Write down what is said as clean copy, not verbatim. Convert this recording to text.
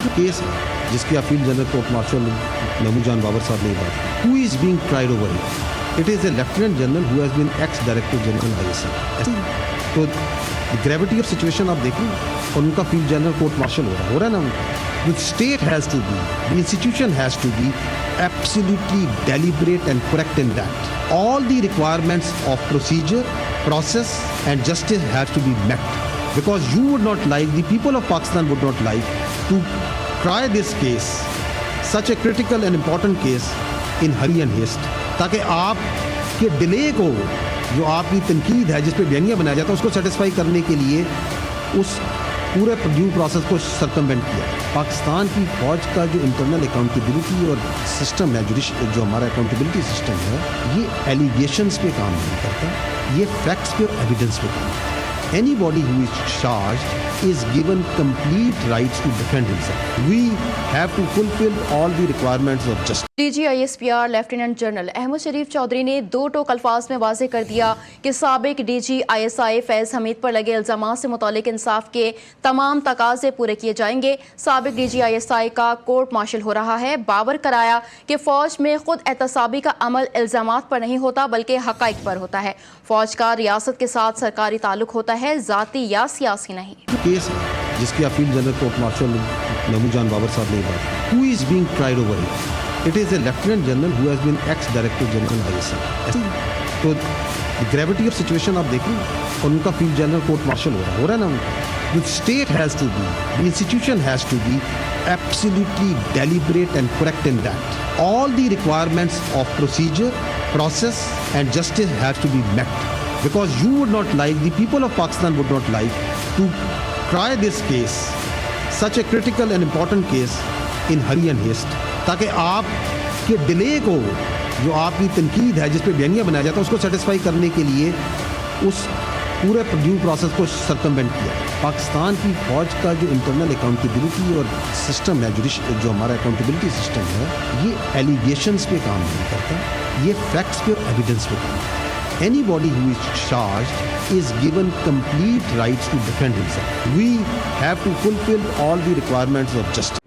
Case जिसकी appeal general court martial Mahmood Babar साहब ने बात की, who is being tried over it? It is a lieutenant general who has been ex director general ISI. तो gravity of situation आप देखें, और उनका फील्ड जनरल कोर्ट मार्शल हो रहा है ना उनका। The state has to be, the institution has to be absolutely deliberate and correct in that. All the requirements of procedure, process and justice has to be met. Because you would not like, the people of Pakistan would not like to try this case, such a critical and important case in hurry and haste. ताकि आप के delay को, जो आपकी तनकीद है जिस पे बयानिया बनाया जाता है, उसको सेटिस्फाई करने के लिए उस पूरे ड्यू प्रोसेस को सर्कमवेंट किया। पाकिस्तान की फ़ौज का जो इंटरनल अकाउंटेबिलिटी और सिस्टम है, जो हमारा अकाउंटेबिलिटी सिस्टम है, ये एलिगेशंस पे काम नहीं करता, ये फैक्ट्स पे और एविडेंस पे काम करता है। Anybody who is charged is given complete rights to defend himself. We have to fulfill all the requirements of justice. DG ISPR lieutenant general Ahmad Sharif Chaudhry ने दो टोक अल्फाज में वाज़ेह कर दिया कि साबिक डीजी आईएसआई फैज़ हमीद पर लगे इल्ज़ाम से मुतालिक इंसाफ के तमाम तकाज़े पूरे किए जाएंगे। साबिक डीजी आईएसआई का कोर्ट मार्शल हो रहा है। बावर कराया कि फ़ौज में खुद एहतसाबी का अमल इल्ज़ामात पर नहीं होता बल्कि हक़ाइक़ पर होता है। फ़ौज का रियासत के साथ सरकारी ताल्लुक़ होता है, ज़ाती या सियासी नहीं। केस जिसकी appeal general court martial Mahmood Babar साहब ने बात की, who is being tried over it? It is a lieutenant general who has been ex-director general ISI. तो ग्रेविटी ऑफ सिचुएशन आप देखें, और उनका फील्ड जनरल कोर्ट मार्शल हो रहा है ना उनका। The state has to be, the institution has to be absolutely deliberate and correct in that. All the requirements of procedure, process and justice has to be met. Because you would not like, the people of Pakistan would not like to try this case, such a critical and important case in hurry and haste. ताकि आप के delay को, जो आपकी तनकीद है जिस पे बयानिया बनाया जाता है, उसको सेटिस्फाई करने के लिए उस पूरे ड्यू प्रोसेस को सर्कमवेंट किया। पाकिस्तान की फ़ौज का जो इंटरनल अकाउंटेबिलिटी और सिस्टम है, जो हमारा अकाउंटेबिलिटी सिस्टम है, ये एलिगेशंस पे काम नहीं करता, ये फैक्ट्स पे और एविडेंस पे काम करता है। Anybody who is charged is given complete rights to defend himself. We have to fulfill all the requirements of justice.